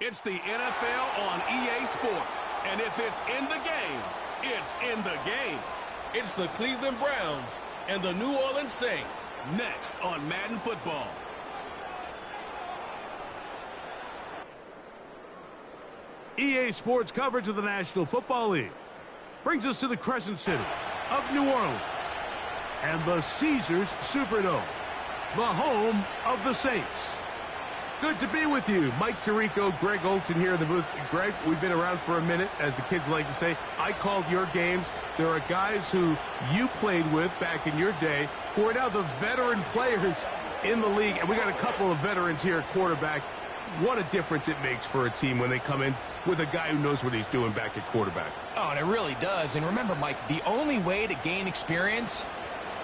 It's the NFL on EA Sports. And if it's in the game, it's in the game. It's the Cleveland Browns and the New Orleans Saints next on Madden Football. EA Sports coverage of the National Football League brings us to the Crescent City of New Orleans and the Caesars Superdome, the home of the Saints. Good to be with you. Mike Tirico, Greg Olson here in the booth. Greg, we've been around for a minute, as the kids like to say. I called your games. There are guys who you played with back in your day who are now the veteran players in the league, and we got a couple of veterans here at quarterback. What a difference it makes for a team when they come in with a guy who knows what he's doing back at quarterback. Oh, and it really does. And remember, Mike, the only way to gain experience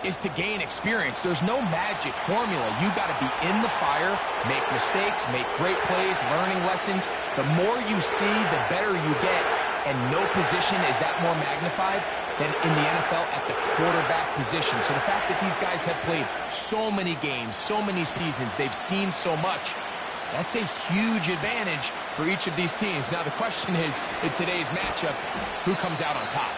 is to gain experience. There's no magic formula. You got to be in the fire, make mistakes, make great plays, learning lessons. The more you see, the better you get. And no position is that more magnified than in the NFL at the quarterback position. So the fact that these guys have played so many games, so many seasons, they've seen so much, that's a huge advantage for each of these teams. Now the question is, in today's matchup, who comes out on top?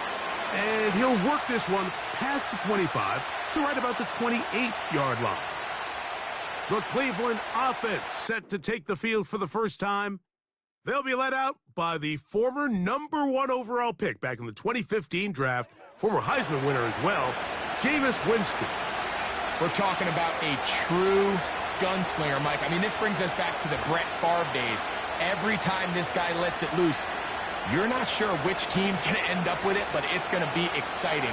And he'll work this one past the 25 to right about the 28-yard line. The Cleveland offense set to take the field for the first time. They'll be led out by the former #1 overall pick back in the 2015 draft, former Heisman winner as well, Jameis Winston. We're talking about a true gunslinger, Mike. I mean, this brings us back to the Brett Favre days. Every time this guy lets it loose, you're not sure which team's going to end up with it, but it's going to be exciting.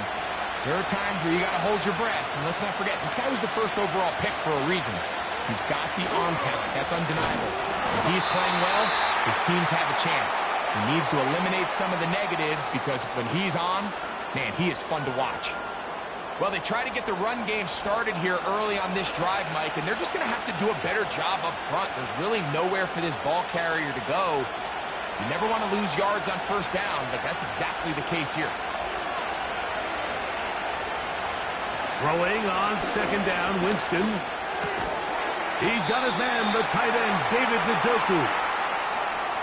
There are times where you got to hold your breath. And let's not forget, this guy was the first overall pick for a reason. He's got the arm talent. That's undeniable. When he's playing well, his teams have a chance. He needs to eliminate some of the negatives because when he's on, man, he is fun to watch. Well, they try to get the run game started here early on this drive, Mike, and they're just going to have to do a better job up front. There's really nowhere for this ball carrier to go. You never want to lose yards on first down, but that's exactly the case here. Throwing on second down, Winston. He's got his man, the tight end, David Njoku.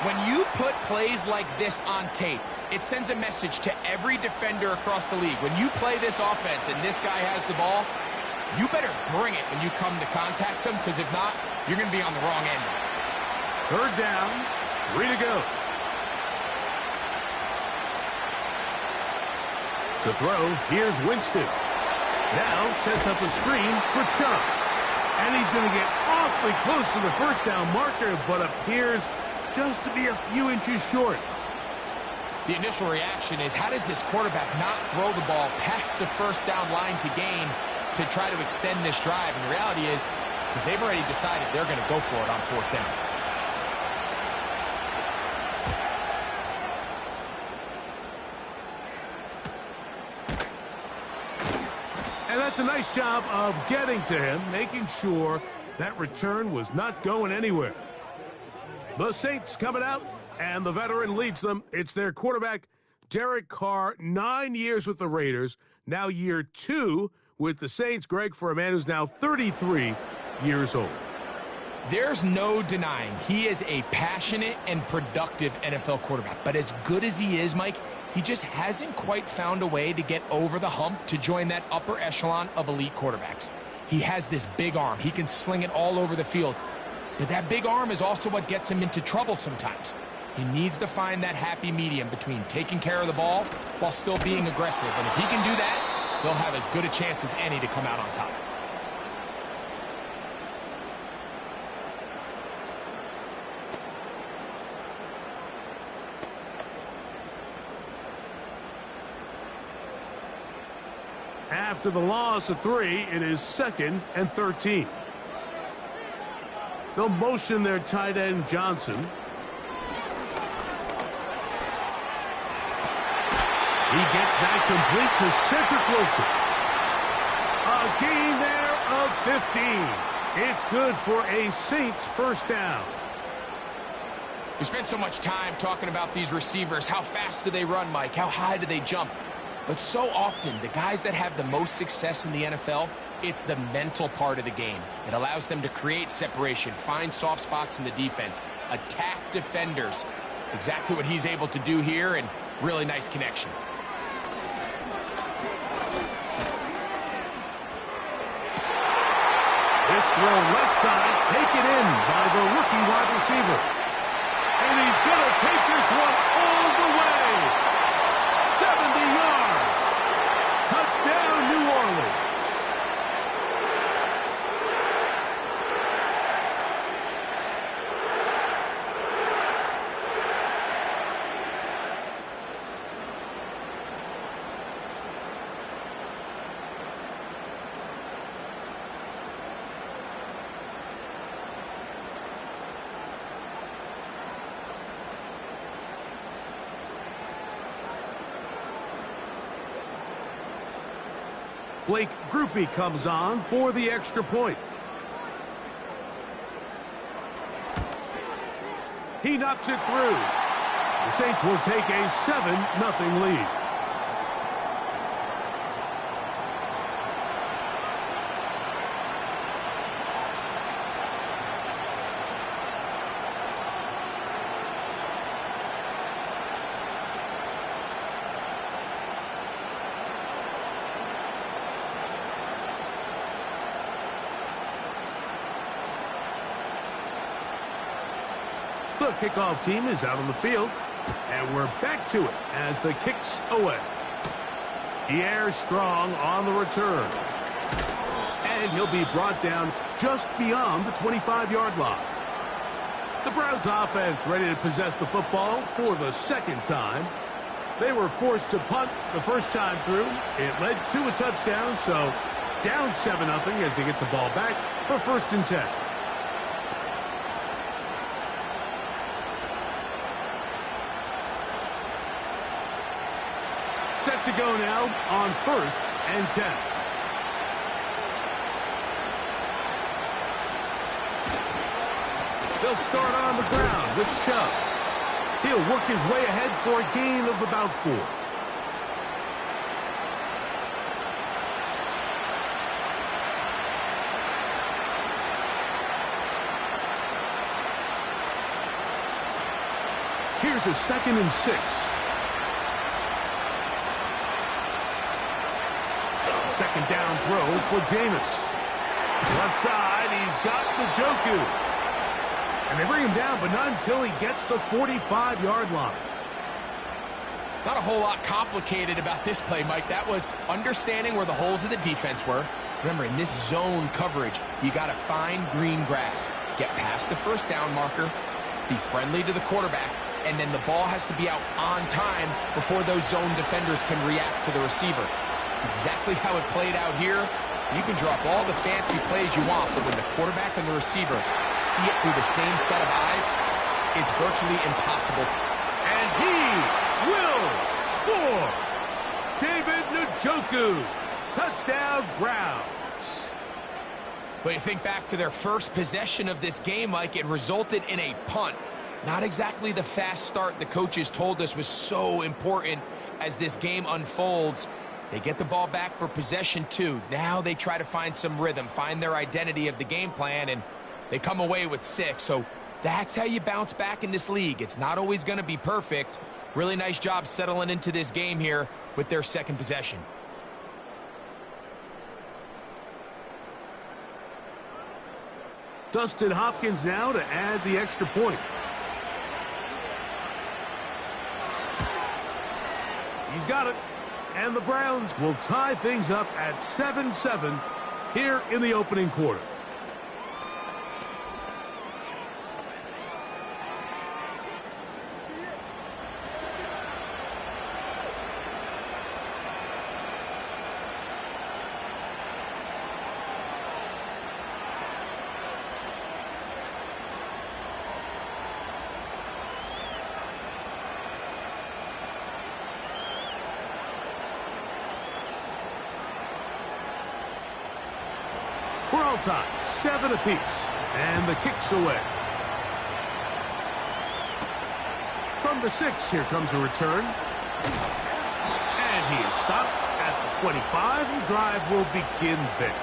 When you put plays like this on tape, it sends a message to every defender across the league. When you play this offense and this guy has the ball, you better bring it when you come to contact him, because if not, you're going to be on the wrong end. Third down, 3 to go. To throw, here's Winston. Now sets up a screen for Chubb. And he's going to get awfully close to the first down marker, but appears just to be a few inches short. The initial reaction is, how does this quarterback not throw the ball past the first down line to gain to try to extend this drive? And the reality is, because they've already decided they're going to go for it on fourth down. And that's a nice job of getting to him, making sure that return was not going anywhere. The Saints coming out, and the veteran leads them. It's their quarterback, Derek Carr, 9 years with the Raiders, now year 2 with the Saints. Greg, for a man who's now 33 years old. There's no denying he is a passionate and productive NFL quarterback. But as good as he is, Mike, he just hasn't quite found a way to get over the hump to join that upper echelon of elite quarterbacks. He has this big arm. He can sling it all over the field. But that big arm is also what gets him into trouble sometimes. He needs to find that happy medium between taking care of the ball while still being aggressive. And if he can do that, he'll have as good a chance as any to come out on top. After the loss of 3, it is 2nd and 13. They'll motion their tight end, Johnson. He gets that complete to Cedric Wilson. A gain there of 15. It's good for a Saints first down. We spent so much time talking about these receivers. How fast do they run, Mike? How high do they jump? But so often, the guys that have the most success in the NFL, it's the mental part of the game. It allows them to create separation, find soft spots in the defense, attack defenders. It's exactly what he's able to do here, and really nice connection. This throw left side, taken in by the rookie wide receiver. And he's going to take this one all the way. 70 yards. Touchdown, New Orleans. Blake Groupie comes on for the extra point. He knocks it through. The Saints will take a 7-0 lead. The kickoff team is out on the field, and we're back to it as the kick's away. Pierre Strong on the return, and he'll be brought down just beyond the 25-yard line. The Browns offense ready to possess the football for the second time. They were forced to punt the first time through. It led to a touchdown, so down 7-0 as they get the ball back for 1st and 10. Set to go now on 1st and 10. They'll start on the ground with Chubb. He'll work his way ahead for a gain of about 4. Here's a 2nd and 6. Second down throw for Jameis. Left side, he's got Njoku. And they bring him down, but not until he gets the 45-yard line. Not a whole lot complicated about this play, Mike. That was understanding where the holes of the defense were. Remember, in this zone coverage, you got to find green grass. Get past the first down marker, be friendly to the quarterback, and then the ball has to be out on time before those zone defenders can react to the receiver. It's exactly how it played out here. You can drop all the fancy plays you want, but when the quarterback and the receiver see it through the same set of eyes, it's virtually impossible. And he will score! David Njoku. Touchdown, Browns. But you think back to their first possession of this game, Mike, it resulted in a punt. Not exactly the fast start the coaches told us was so important as this game unfolds. They get the ball back for possession 2. Now they try to find some rhythm, find their identity of the game plan, and they come away with 6. So that's how you bounce back in this league. It's not always going to be perfect. Really nice job settling into this game here with their second possession. Dustin Hopkins now to add the extra point. He's got it. And the Browns will tie things up at 7-7 here in the opening quarter. We're all tied, 7 apiece, and the kick's away. From the 6, here comes a return. And he is stopped at the 25. The drive will begin there.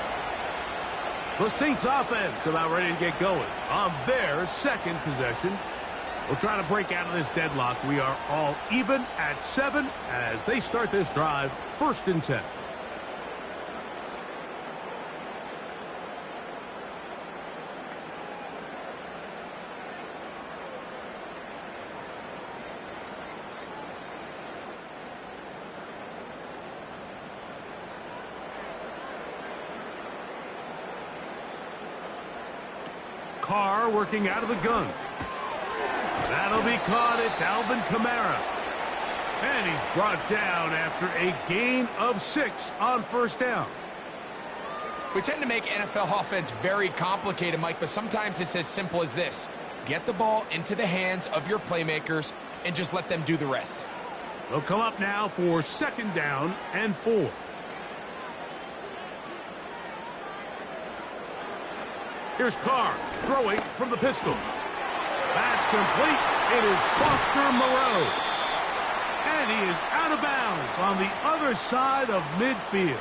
The Saints offense about ready to get going on their second possession. We'll try to break out of this deadlock. We are all even at 7 as they start this drive, 1st and 10. Carr working out of the gun. That'll be caught. It's Alvin Kamara. And he's brought down after a gain of 6 on 1st down. We tend to make NFL offense very complicated, Mike, but sometimes it's as simple as this. Get the ball into the hands of your playmakers and just let them do the rest. They'll come up now for 2nd down and 4. Here's Carr throwing from the pistol. That's complete. It is Foster Moreau. And he is out of bounds on the other side of midfield.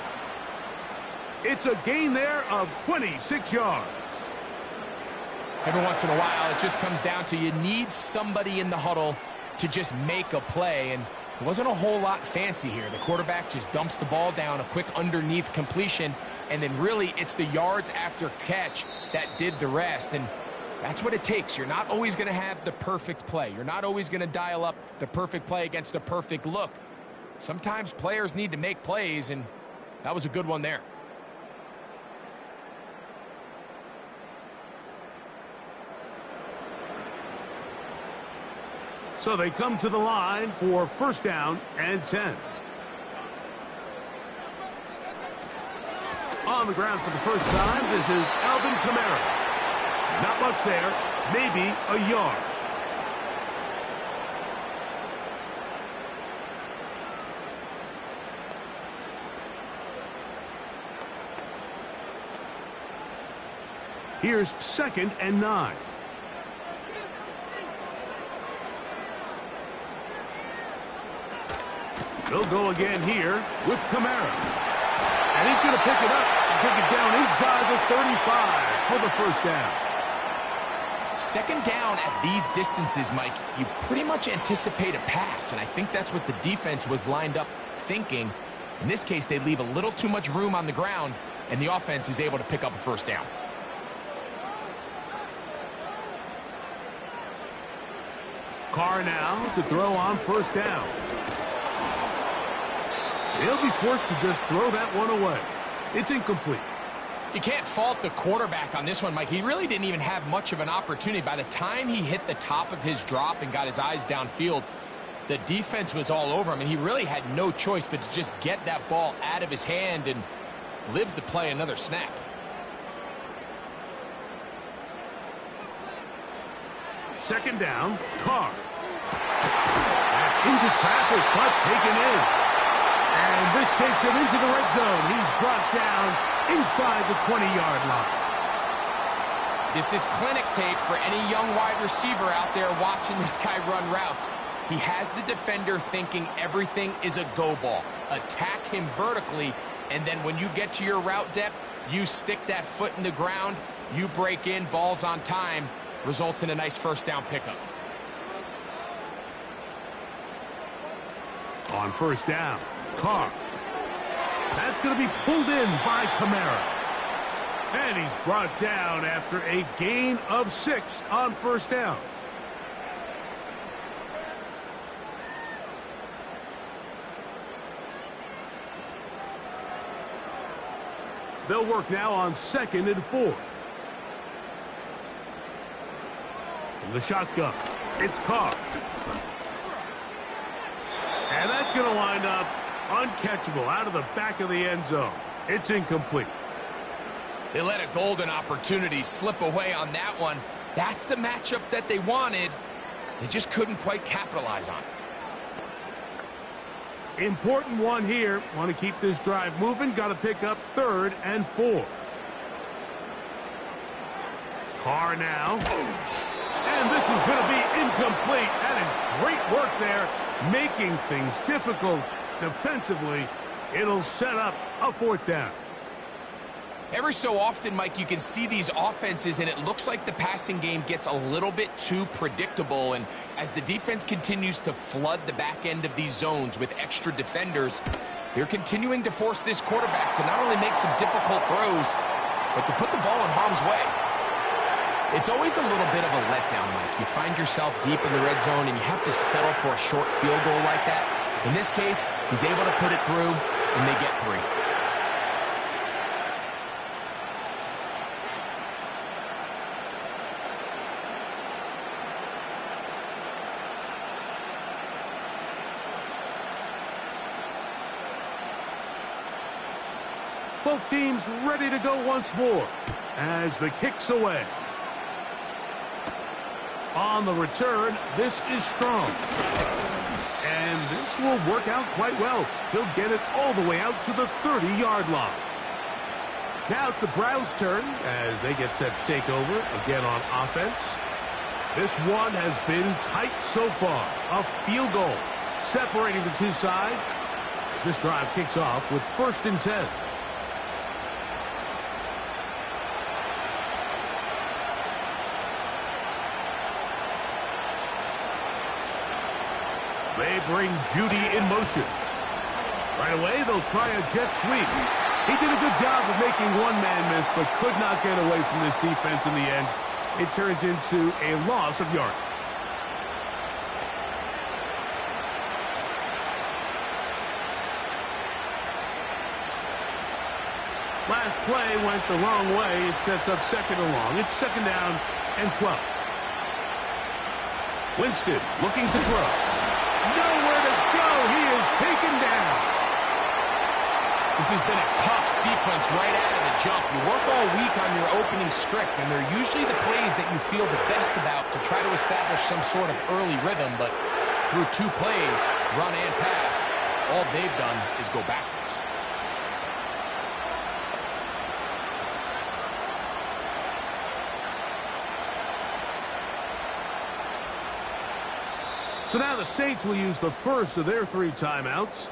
It's a gain there of 26 yards. Every once in a while, it just comes down to you need somebody in the huddle to just make a play. And it wasn't a whole lot fancy here. The quarterback just dumps the ball down, a quick underneath completion, and then really it's the yards after catch that did the rest. And that's what it takes. You're not always going to have the perfect play. You're not always going to dial up the perfect play against the perfect look. Sometimes players need to make plays, and that was a good one there. So they come to the line for 1st down and 10. On the ground for the first time, this is Alvin Kamara. Not much there, maybe a yard. Here's 2nd and 9. They'll go again here with Kamara. And he's going to pick it up and take it down inside the 35 for the 1st down. 2nd down at these distances, Mike, you pretty much anticipate a pass, and I think that's what the defense was lined up thinking. In this case, they leave a little too much room on the ground, and the offense is able to pick up a 1st down. Carr now to throw on 1st down. He'll be forced to just throw that one away. It's incomplete. You can't fault the quarterback on this one, Mike. He really didn't even have much of an opportunity. By the time he hit the top of his drop and got his eyes downfield, the defense was all over him, and he really had no choice but to just get that ball out of his hand and live to play another snap. Second down, Carr. That's into traffic, but taken in. And this takes him into the red zone. He's brought down inside the 20-yard line. This is clinic tape for any young wide receiver out there watching this guy run routes. He has the defender thinking everything is a go ball. Attack him vertically, and then when you get to your route depth, you stick that foot in the ground, you break in, ball's on time, results in a nice 1st down pickup. On 1st down, Carr. That's going to be pulled in by Kamara. And he's brought down after a gain of 6 on 1st down. They'll work now on 2nd and 4. From the shotgun, it's Carr. And that's going to wind up uncatchable out of the back of the end zone. It's incomplete. They let a golden opportunity slip away on that one. That's the matchup that they wanted. They just couldn't quite capitalize on it. Important one here. Want to keep this drive moving. Got to pick up 3rd and 4. Carr now. And this is going to be incomplete. That is great work there, making things difficult defensively. It'll set up a 4th down. Every so often, Mike, you can see these offenses, and it looks like the passing game gets a little bit too predictable. And as the defense continues to flood the back end of these zones with extra defenders, they're continuing to force this quarterback to not only make some difficult throws, but to put the ball in harm's way. It's always a little bit of a letdown, Mike. You find yourself deep in the red zone, and you have to settle for a short field goal like that. In this case, he's able to put it through, and they get 3. Both teams ready to go once more as the kick's away. On the return, this is strong. And this will work out quite well. He'll get it all the way out to the 30-yard line. Now it's the Browns' turn as they get set to take over again on offense. This one has been tight so far. A field goal separating the two sides as this drive kicks off with 1st and 10. They bring Judy in motion. Right away, they'll try a jet sweep. He did a good job of making one man miss, but could not get away from this defense in the end. It turns into a loss of yardage. Last play went the wrong way. It sets up 2nd and long. It's 2nd down and 12. Winston looking to throw. Nowhere to go. He is taken down. This has been a tough sequence right out of the jump. You work all week on your opening script, and they're usually the plays that you feel the best about to try to establish some sort of early rhythm, but through 2 plays, run and pass, all they've done is go backwards. So now the Saints will use the first of their 3 timeouts.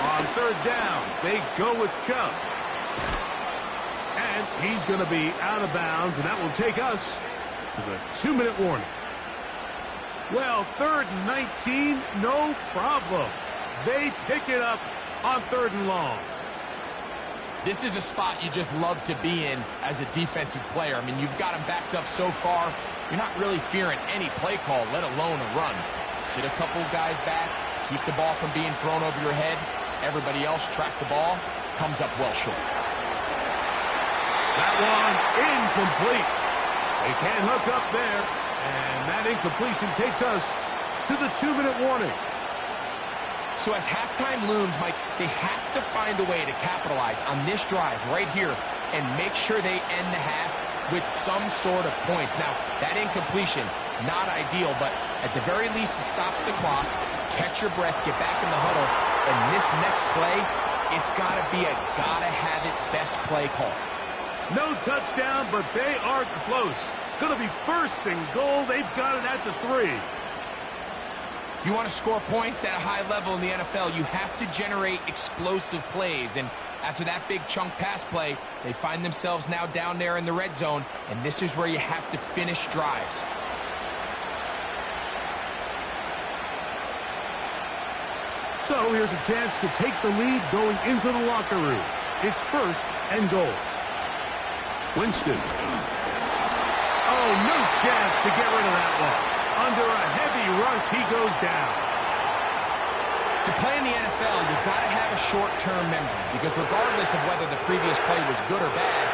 On 3rd down, they go with Chubb. And he's going to be out of bounds, and that will take us to the 2-minute warning. Well, 3rd and 19, no problem. They pick it up on 3rd and long. This is a spot you just love to be in as a defensive player. I mean, you've got him backed up so far, you're not really fearing any play call, let alone a run. Sit a couple of guys back, keep the ball from being thrown over your head. Everybody else track the ball, comes up well short. That one incomplete. They can't hook up there. And that incompletion takes us to the 2-minute warning. So as halftime looms, Mike, they have to find a way to capitalize on this drive right here and make sure they end the half with some sort of points. Now, that incompletion, not ideal, but at the very least it stops the clock. Catch your breath, get back in the huddle, and this next play, it's got to be a gotta-have-it best play call. No touchdown, but they are close. Going to be 1st and goal. They've got it at the 3. If you want to score points at a high level in the NFL, you have to generate explosive plays. And after that big chunk pass play, they find themselves now down there in the red zone, and this is where you have to finish drives. So here's a chance to take the lead going into the locker room. It's 1st and goal. Winston. Oh, no chance to get rid of that one. Under a heavy rush, he goes down. To play in the NFL, you've got to have a short-term memory, because regardless of whether the previous play was good or bad,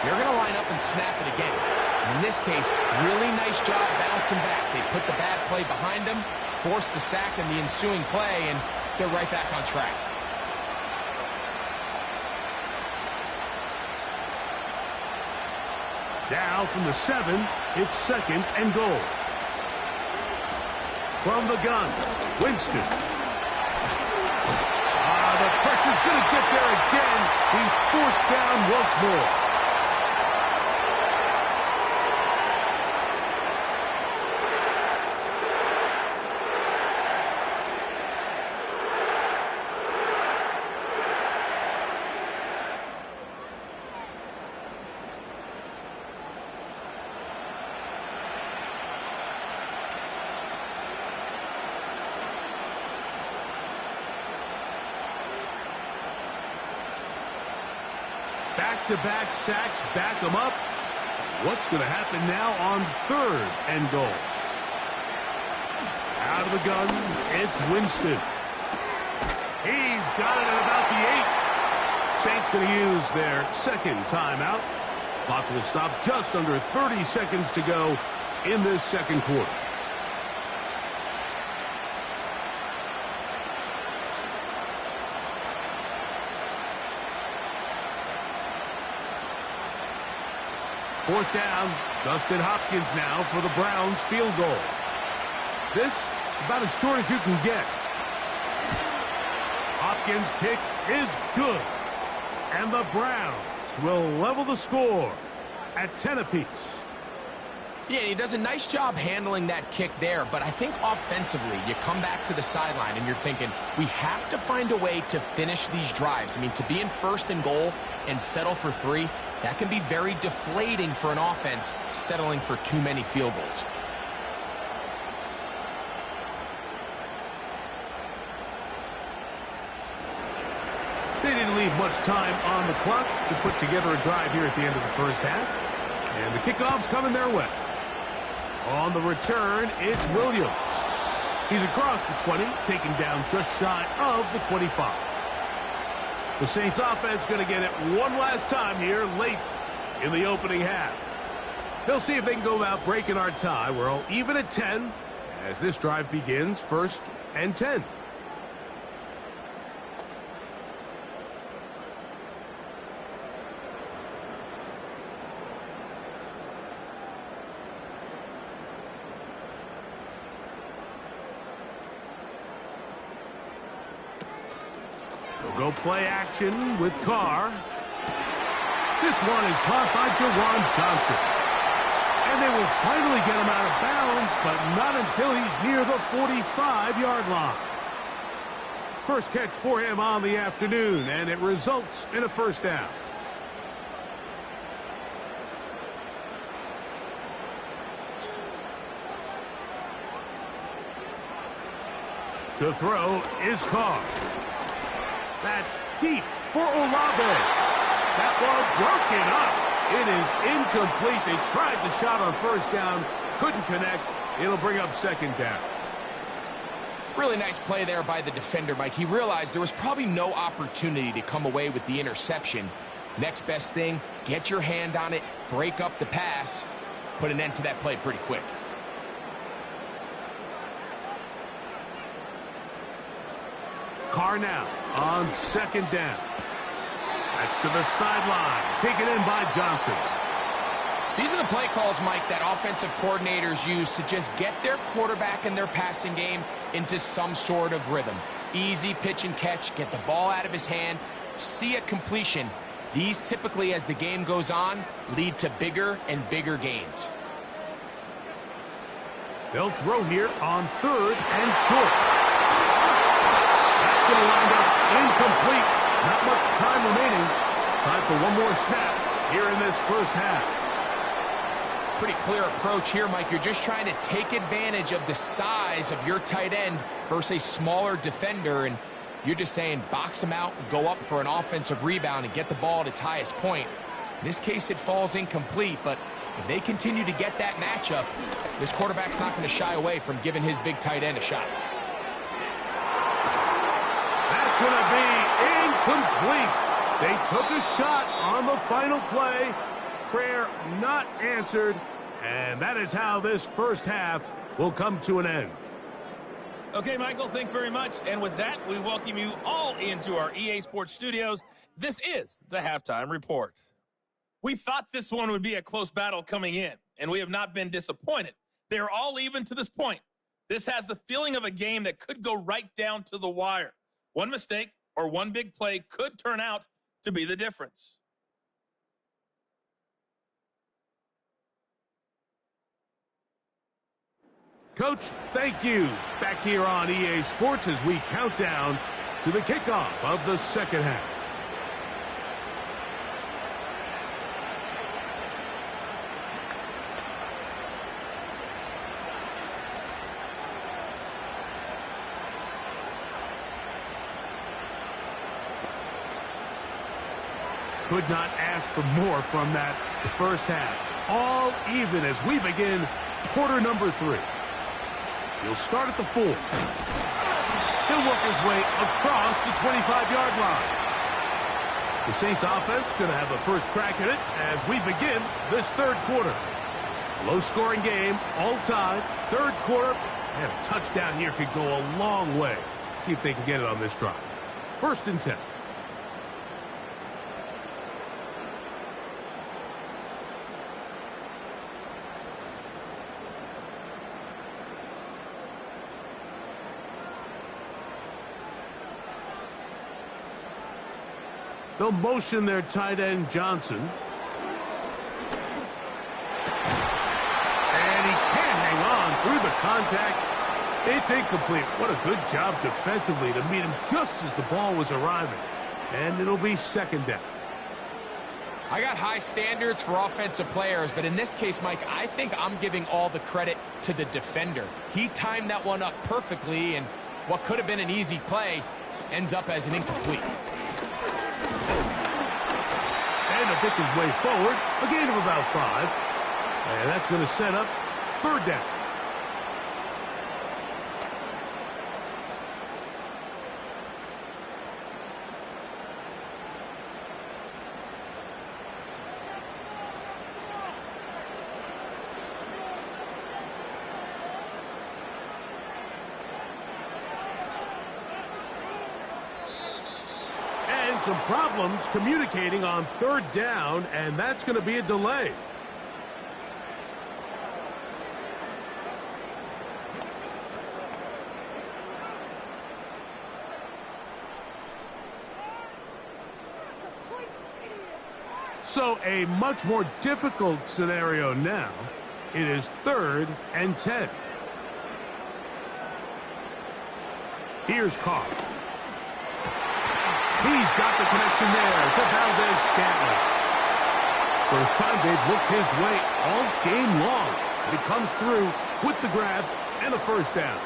you're going to line up and snap it again. And in this case, really nice job bouncing back. They put the bad play behind them, forced the sack in the ensuing play, and they're right back on track. Now from the 7, it's 2nd and goal. From the gun, Winston. The pressure is going to get there again. He's forced down once more. Back-to-back sacks back him up. What's going to happen now on 3rd and goal? Out of the gun, it's Winston. He's got it at about the 8. Saints going to use their second timeout. Clock will stop just under 30 seconds to go in this second quarter. Fourth down, Dustin Hopkins now for the Browns field goal. This about as short as you can get. Hopkins' kick is good. And the Browns will level the score at 10 apiece. Yeah, he does a nice job handling that kick there, but I think offensively, you come back to the sideline and you're thinking, we have to find a way to finish these drives. I mean, to be in 1st and goal and settle for 3, that can be very deflating for an offense settling for too many field goals. They didn't leave much time on the clock to put together a drive here at the end of the first half. And the kickoff's coming their way. On the return, it's Williams. He's across the 20, taken down just shy of the 25. The Saints offense going to get it one last time here late in the opening half. They'll see if they can go about breaking our tie. We're all even at 10 as this drive begins, 1st and 10. Go play action with Carr. This one is caught by Jawan Johnson. And they will finally get him out of bounds, but not until he's near the 45-yard line. First catch for him on the afternoon, and it results in a first down. To throw is Carr. That's deep for Olave. That one broken up. It is incomplete. They tried the shot on 1st down. Couldn't connect. It'll bring up 2nd down. Really nice play there by the defender, Mike. He realized there was probably no opportunity to come away with the interception. Next best thing, get your hand on it, break up the pass, put an end to that play pretty quick. Carr now on 2nd down. That's to the sideline. Taken in by Johnson. These are the play calls, Mike, that offensive coordinators use to just get their quarterback and their passing game into some sort of rhythm. Easy pitch and catch, get the ball out of his hand, see a completion. These typically, as the game goes on, lead to bigger and bigger gains. They'll throw here on 3rd and short. That's going to wind up incomplete. Not much time remaining. Time for one more snap here in this first half. Pretty clear approach here, Mike. You're just trying to take advantage of the size of your tight end versus a smaller defender, and you're just saying box him out, go up for an offensive rebound, and get the ball at its highest point. In this case, it falls incomplete, but if they continue to get that matchup, this quarterback's not going to shy away from giving his big tight end a shot. That's going to be incomplete. They took a shot on the final play. Prayer not answered, and that is how this first half will come to an end. Okay, Michael, thanks very much. And with that, we welcome you all into our EA Sports studios. This is the Halftime Report. We thought this one would be a close battle coming in, and we have not been disappointed. They're all even to this point. This has the feeling of a game that could go right down to the wire. One mistake, or one big play could turn out to be the difference. Coach, thank you. Back here on EA Sports as we count down to the kickoff of the second half. Could not ask for more from that first half. All even as we begin quarter number 3. He'll start at the 4. He'll work his way across the 25-yard line. The Saints offense going to have a first crack at it as we begin this third quarter. Low-scoring game, all time, third quarter, and a touchdown here could go a long way. See if they can get it on this drive. 1st and 10. They'll motion their tight end, Johnson. And he can't hang on through the contact. It's incomplete. What a good job defensively to meet him just as the ball was arriving. And it'll be 2nd down. I got high standards for offensive players, but in this case, Mike, I think I'm giving all the credit to the defender. He timed that one up perfectly, and what could have been an easy play ends up as an incomplete. And to pick his way forward, a gain of about 5. And that's going to set up 3rd down. Some problems communicating on 3rd down, and that's going to be a delay. So a much more difficult scenario now. It is 3rd and 10. Here's Carr. He's got the connection there to Valdez-Scantling. First time they've looked his way all game long. And he comes through with the grab and a 1st down.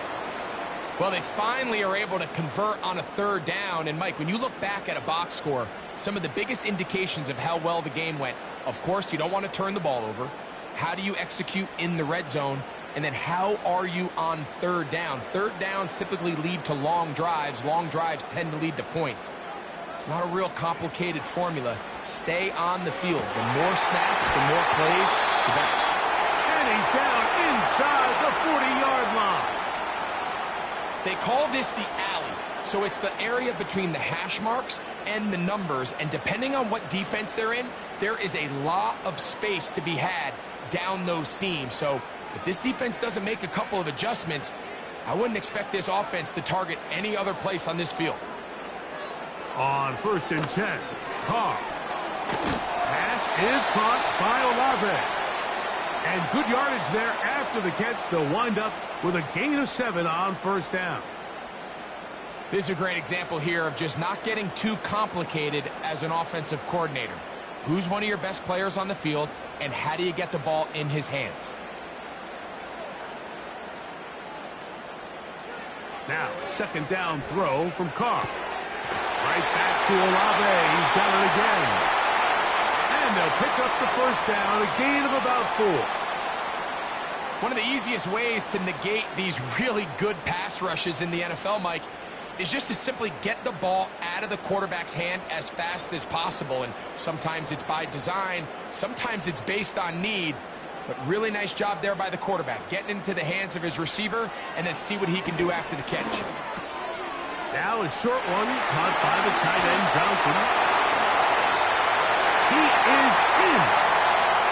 Well, they finally are able to convert on a 3rd down. And, Mike, when you look back at a box score, some of the biggest indications of how well the game went, of course, you don't want to turn the ball over. How do you execute in the red zone? And then how are you on 3rd down? 3rd downs typically lead to long drives. Long drives tend to lead to points. It's not a real complicated formula. Stay on the field. The more snaps, the more plays, the better. And he's down inside the 40-yard line. They call this the alley. So it's the area between the hash marks and the numbers. And depending on what defense they're in, there is a lot of space to be had down those seams. So if this defense doesn't make a couple of adjustments, I wouldn't expect this offense to target any other place on this field. On 1st and 10, Carr. Pass is caught by Olave. And good yardage there after the catch. They'll wind up with a gain of 7 on 1st down. This is a great example here of just not getting too complicated as an offensive coordinator. Who's one of your best players on the field, and how do you get the ball in his hands? Now, 2nd down throw from Carr. Right back to Olave. He's done it again. And they'll pick up the 1st down, a gain of about 4. One of the easiest ways to negate these really good pass rushes in the NFL, Mike, is just to simply get the ball out of the quarterback's hand as fast as possible. And sometimes it's by design, sometimes it's based on need. But really nice job there by the quarterback, getting into the hands of his receiver and then see what he can do after the catch. Now a short one caught by the tight end, Johnson. He is in.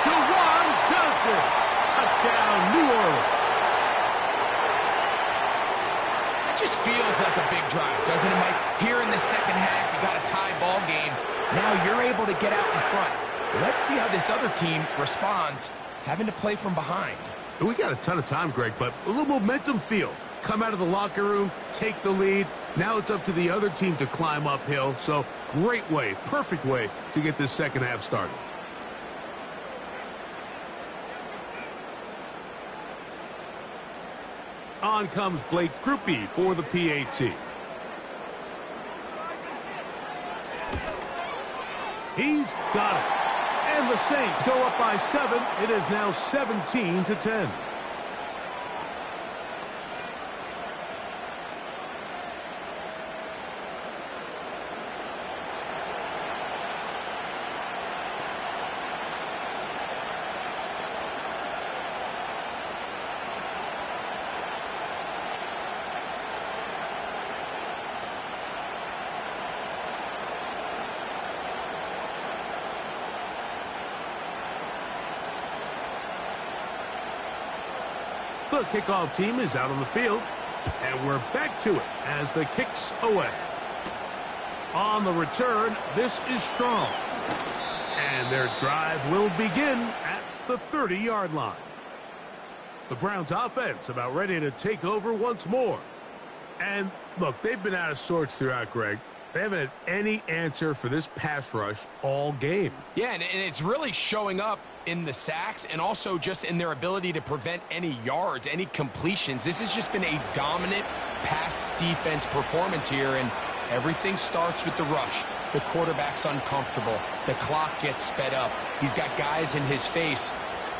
Jawan Johnson. Touchdown, New Orleans. It just feels Feels like a big drive, doesn't it, Mike? Here in the second half, you got a tie ball game. Now you're able to get out in front. Let's see how this other team responds, having to play from behind. We got a ton of time, Greg, but a little momentum feel. Come out of the locker room, take the lead. Now it's up to the other team to climb uphill. So great way, perfect way to get this second half started. On comes Blake Grupe for the PAT. He's got it. And the Saints go up by 7. It is now 17-10. The kickoff team is out on the field, and we're back to it as the kick's away. On the return, this is strong. And their drive will begin at the 30-yard line. The Browns offense about ready to take over once more. And look, they've been out of sorts throughout, Greg. They haven't had any answer for this pass rush all game. Yeah, and it's really showing up in the sacks and also just in their ability to prevent any yards, any completions. This has just been a dominant pass defense performance here, and everything starts with the rush. The quarterback's uncomfortable. The clock gets sped up. He's got guys in his face.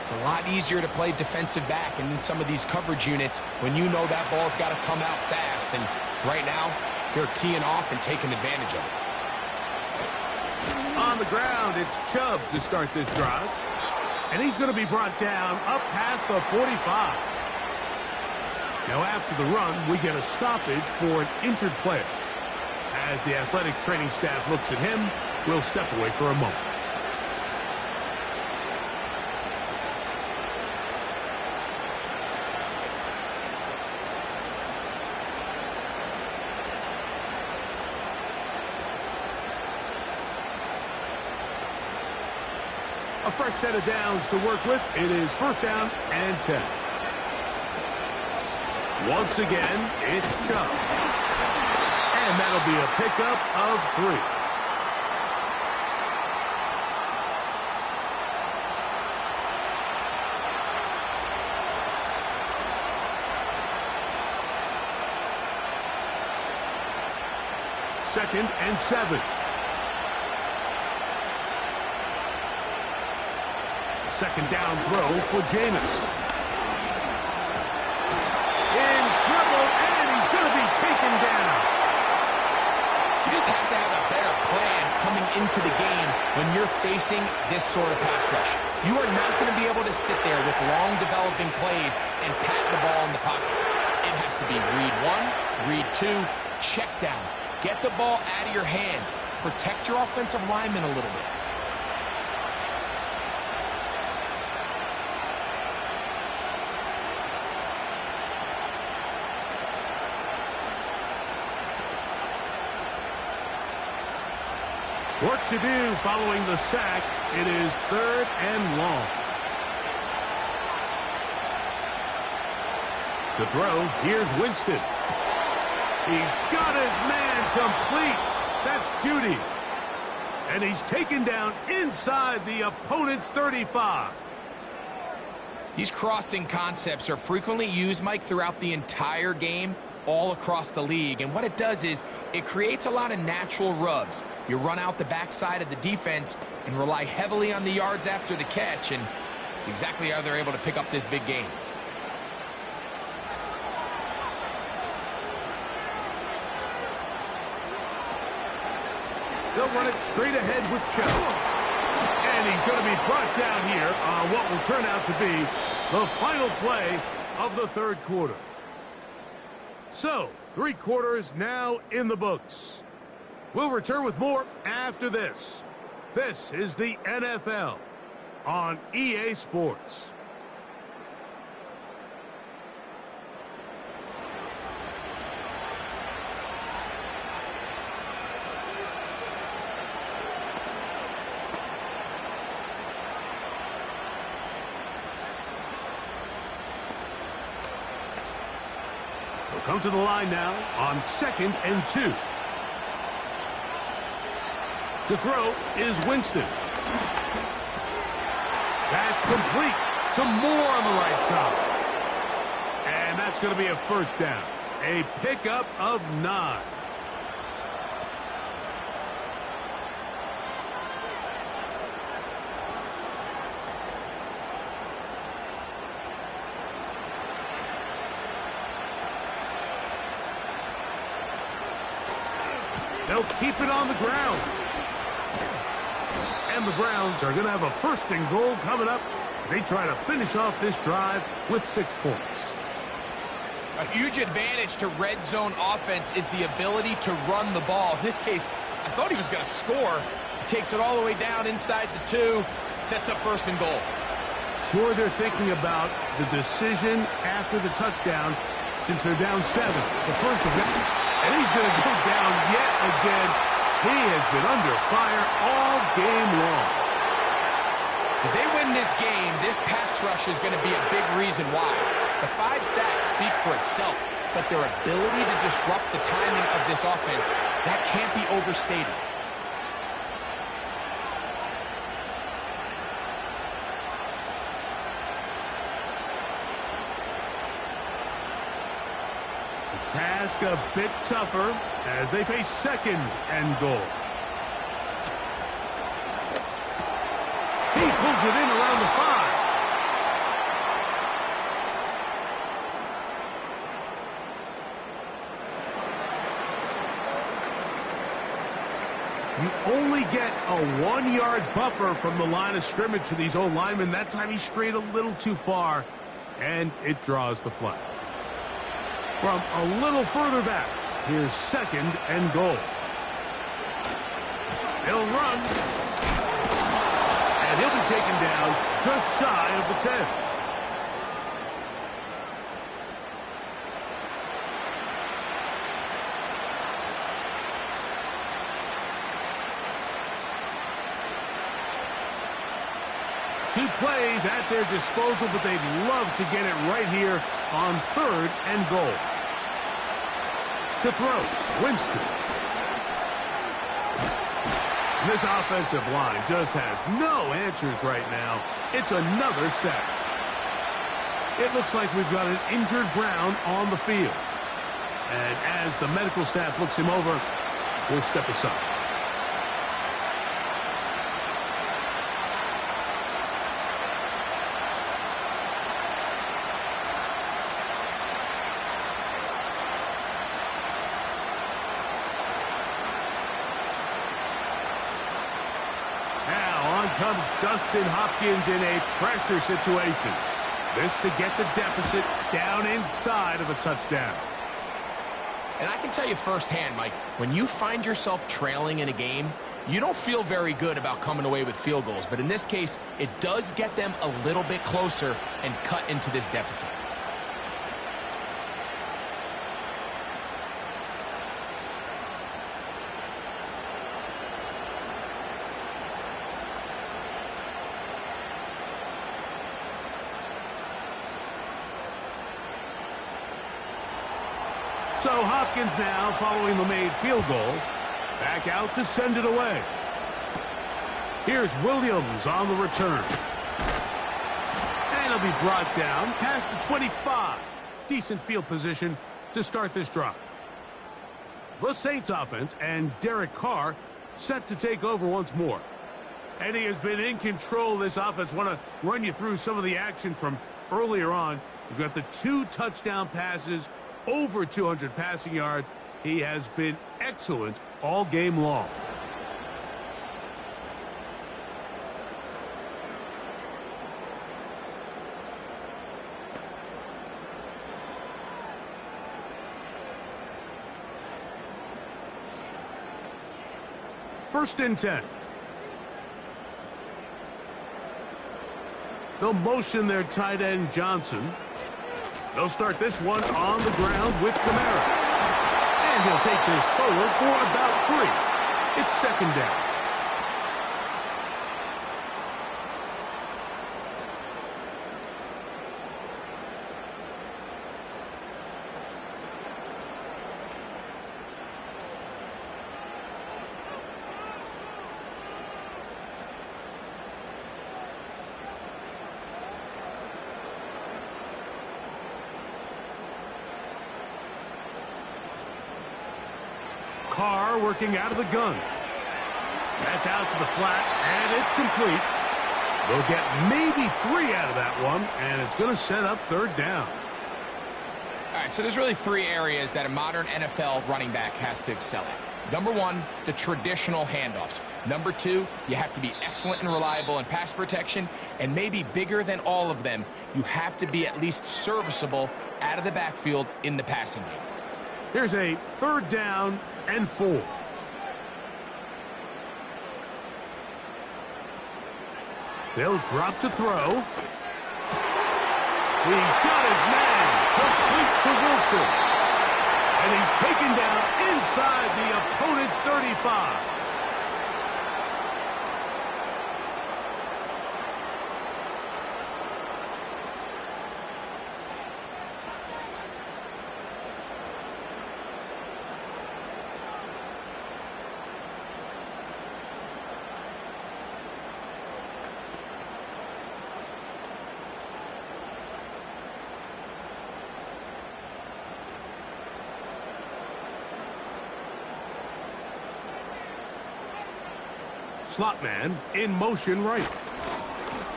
It's a lot easier to play defensive back and in some of these coverage units when you know that ball's got to come out fast. And right now, they're teeing off and taking advantage of it. On the ground, it's Chubb to start this drive. And he's going to be brought down up past the 45. Now after the run, we get a stoppage for an injured player. As the athletic training staff looks at him, we'll step away for a moment. A fresh set of downs to work with. It is first down and 10. Once again, it's Chubb. And that'll be a pickup of 3. Second and 7. Second down throw for Jameis. In trouble, and he's going to be taken down. You just have to have a better plan coming into the game when you're facing this sort of pass rush. You are not going to be able to sit there with long developing plays and pat the ball in the pocket. It has to be read 1, read 2, check down. Get the ball out of your hands. Protect your offensive lineman a little bit. Work to do following the sack. It is third and long. To throw, here's Winston. He's got his man complete. That's Judy. And he's taken down inside the opponent's 35. These crossing concepts are frequently used, Mike, throughout the entire game, all across the league. And what it does is it creates a lot of natural rubs. You run out the backside of the defense and rely heavily on the yards after the catch, and it's exactly how they're able to pick up this big game. They'll run it straight ahead with Chubb. And he's going to be brought down here on what will turn out to be the final play of the third quarter. So, 3 quarters now in the books. We'll return with more after this. This is the NFL on EA Sports. come to the line now on 2nd and 2. To throw is Winston. That's complete to Moore on the right side. And that's going to be a first down. A pickup of 9. They'll keep it on the ground. And the Browns are going to have a 1st and goal coming up as they try to finish off this drive with 6 points. A huge advantage to red zone offense is the ability to run the ball. In this case, I thought he was going to score. He takes it all the way down inside the 2, sets up 1st and goal. Sure, they're thinking about the decision after the touchdown since they're down 7. The first of them. And he's going to go down yet again. He has been under fire all game long. If they win this game, this pass rush is going to be a big reason why. The 5 sacks speak for itself, but their ability to disrupt the timing of this offense, that can't be overstated. Task a bit tougher as they face 2nd and goal. He pulls it in around the 5. You only get a 1-yard buffer from the line of scrimmage for these old linemen. That time he strayed a little too far, and it draws the flag. From a little further back, here's 2nd and goal. He'll run. And he'll be taken down just shy of the 10. Two plays at their disposal, but they'd love to get it right here on 3rd and goal. To throw, Winston. This offensive line just has no answers right now. It's another sack. It looks like we've got an injured Brown on the field. And as the medical staff looks him over, we'll step aside. Comes Dustin Hopkins in a pressure situation. This to get the deficit down inside of a touchdown. And I can tell you firsthand, Mike, when you find yourself trailing in a game, you don't feel very good about coming away with field goals. But in this case, it does get them a little bit closer and cut into this deficit. So Hopkins now, following the made field goal, back out to send it away. Here's Williams on the return. And he'll be brought down past the 25. Decent field position to start this drive. The Saints offense and Derek Carr set to take over once more. And he has been in control of this offense. Want to run you through some of the action from earlier on. You've got the 2 touchdown passes, over 200 passing yards. He has been excellent all game long. First and 10. They'll motion their tight end Johnson. They'll start this one on the ground with Kamara. And he'll take this forward for about 3. It's 2nd down. Carr working out of the gun. That's out to the flat, and it's complete. They'll get maybe 3 out of that one, and it's going to set up third down. All right, so there's really 3 areas that a modern NFL running back has to excel at. Number 1, the traditional handoffs. Number 2, you have to be excellent and reliable in pass protection. And maybe bigger than all of them, you have to be at least serviceable out of the backfield in the passing game. Here's a third down and 4. They'll drop to throw. He's got his man. Complete to Wilson. And he's taken down inside the opponent's 35. Slot man in motion right.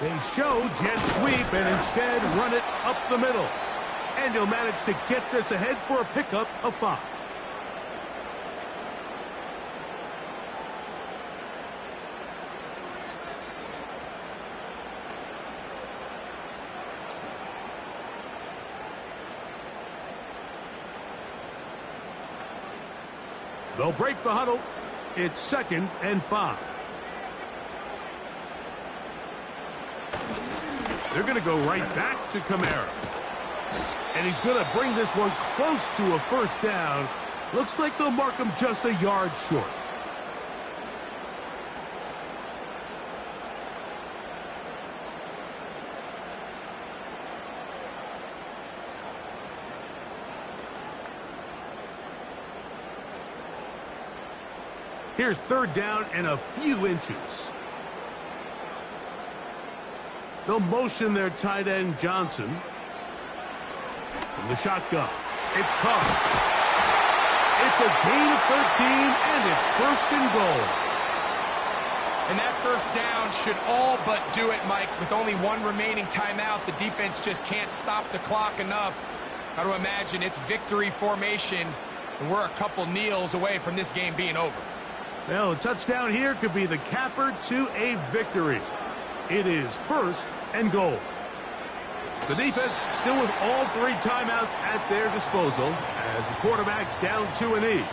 They show jet sweep and instead run it up the middle. And he'll manage to get this ahead for a pickup of 5. They'll break the huddle. It's 2nd and 5. They're going to go right back to Kamara. And he's going to bring this one close to a first down. Looks like they'll mark him just a yard short. Here's third down and a few inches. They'll motion their tight end, Johnson. From the shotgun. It's caught. It's a gain of 13, and it's 1st and goal. And that first down should all but do it, Mike. With only 1 remaining timeout, the defense just can't stop the clock enough. Got to imagine it's victory formation, and we're a couple kneels away from this game being over. Well, a touchdown here could be the capper to a victory. It is 1st and goal. The defense still with all 3 timeouts at their disposal as the quarterback's down to a knee.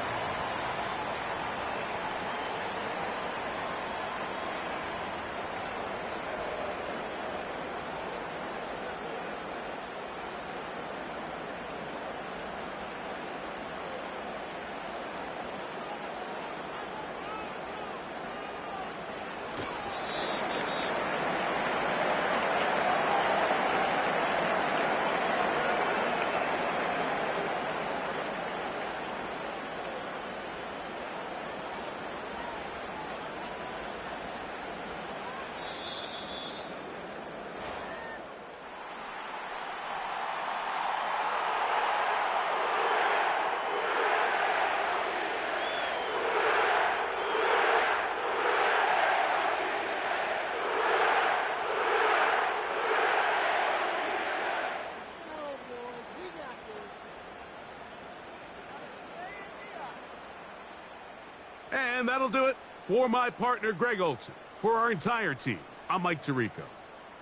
And that'll do it for my partner, Greg Olson. For our entire team, I'm Mike Tirico.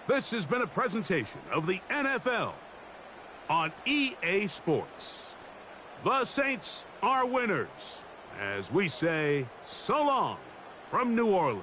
This has been a presentation of the NFL on EA Sports. The Saints are winners, as we say so long from New Orleans.